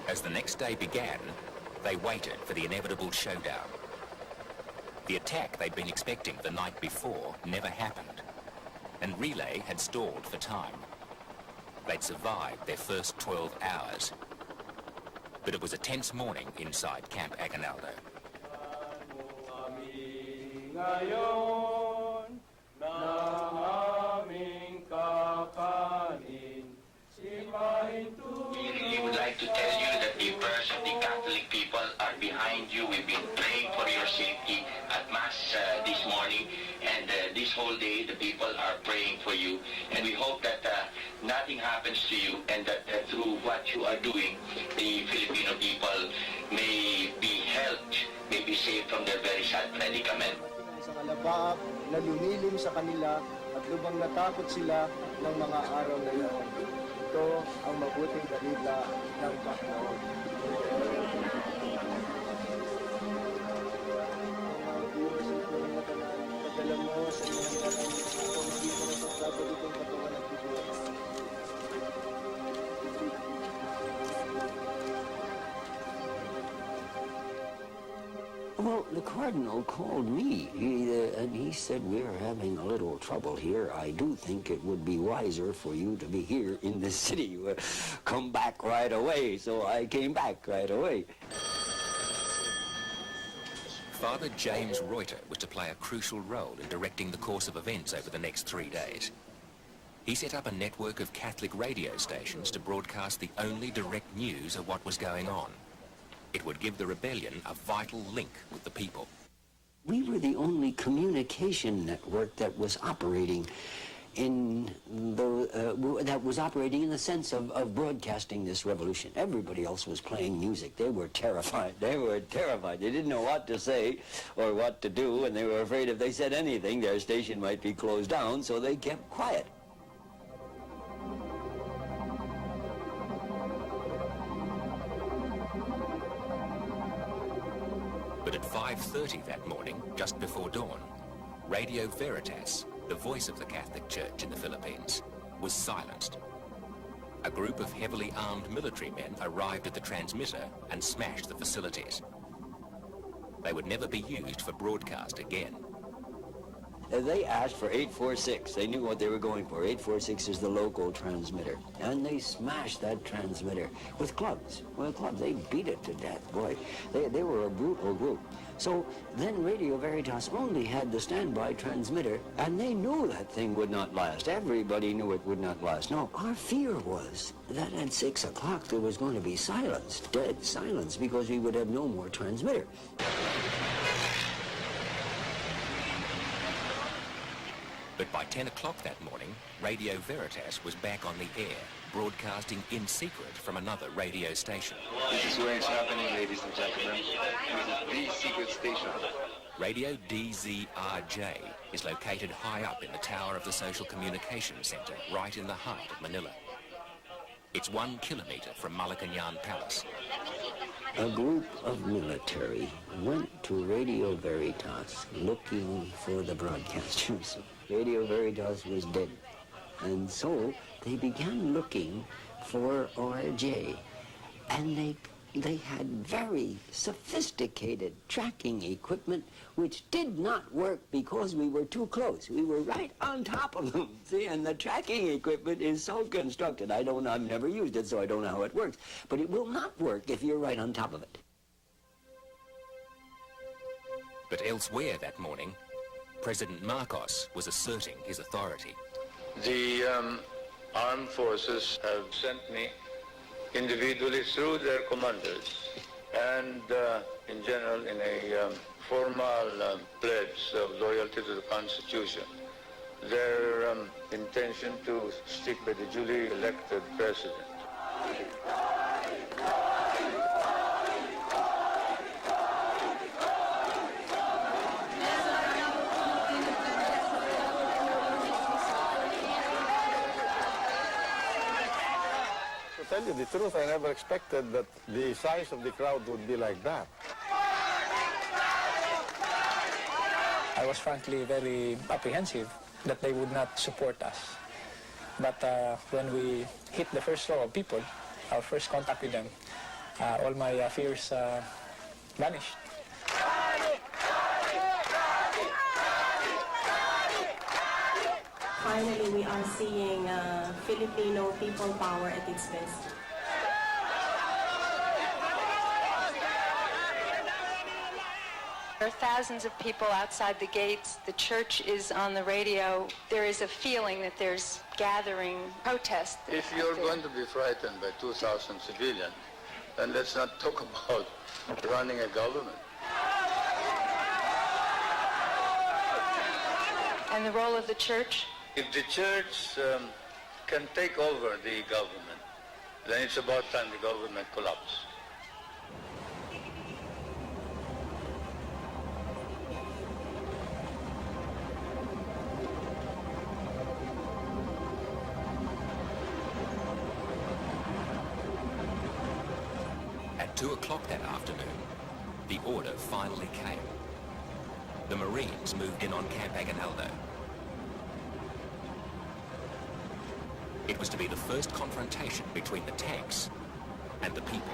As the next day began, they waited for the inevitable showdown. The attack they'd been expecting the night before never happened, and Relay had stalled for time. They'd survived their first 12 hours. But it was a tense morning inside Camp Aguinaldo. We would like to tell you that the prayers of the Catholic people are behind you. We've been praying for your safety at Mass this morning, and this whole day the people are praying for you. And we hope that nothing happens to you, and that through what you are doing, the Filipino people may be helped, may be saved from their very sad predicament. Sa kalabaak na lumilim sa kanila at lubang natakot sila ng mga araw na iyon. Ito ang mabuting balita ng Panginoon. Mga viewers ito ng matanan, padala mo sa inyong kanan kung hindi mo nasasagot itong katawan at Diyos. Well, the Cardinal called me, and he said, we're having a little trouble here. I do think it would be wiser for you to be here in the city. Come back right away. So I came back right away. Father James Reuter was to play a crucial role in directing the course of events over the next 3 days. He set up a network of Catholic radio stations to broadcast the only direct news of what was going on. It would give the rebellion a vital link with the people. We were the only communication network that was operating in the sense of broadcasting this revolution. Everybody else was playing music. They were terrified. They were terrified. They didn't know what to say or what to do, and they were afraid if they said anything, their station might be closed down, so they kept quiet. But at 5:30 that morning, just before dawn, Radio Veritas, the voice of the Catholic Church in the Philippines, was silenced. A group of heavily armed military men arrived at the transmitter and smashed the facilities. They would never be used for broadcast again. They asked for 846. They knew what they were going for. 846 is the local transmitter. And they smashed that transmitter with clubs. With clubs. They beat it to death. Boy, they were a brutal group. So then Radio Veritas only had the standby transmitter, and they knew that thing would not last. Everybody knew it would not last. No, our fear was that at 6 o'clock there was going to be silence, dead silence, because we would have no more transmitter. But by 10 o'clock that morning, Radio Veritas was back on the air, broadcasting in secret from another radio station. This is where it's happening, ladies and gentlemen. This is the secret station. Radio DZRJ is located high up in the tower of the Social Communications Center, right in the heart of Manila. It's 1 kilometer from Malacañang Palace. A group of military went to Radio Veritas looking for the broadcasters. Radio Veritas was dead. And so they began looking for RJ. And they had very sophisticated tracking equipment which did not work because we were too close. We were right on top of them. See, and the tracking equipment is so constructed. I've never used it, so I don't know how it works. But it will not work if you're right on top of it. But elsewhere that morning, President Marcos was asserting his authority. The armed forces have sent me individually through their commanders and in general in a formal pledge of loyalty to the Constitution, their intention to stick by the duly elected president. To tell you the truth, I never expected that the size of the crowd would be like that. I was frankly very apprehensive that they would not support us. But when we hit the first row of people, our first contact with them, all my fears vanished. Finally, we are seeing Filipino people power at its best. There are thousands of people outside the gates. The church is on the radio. There is a feeling that there's gathering protest. If you're going to be frightened by 2,000 civilians, then let's not talk about running a government. And the role of the church? If the church can take over the government, then it's about time the government collapses. At 2 o'clock that afternoon, the order finally came. The Marines moved in on Camp Aguinaldo. It was to be the first confrontation between the tanks and the people.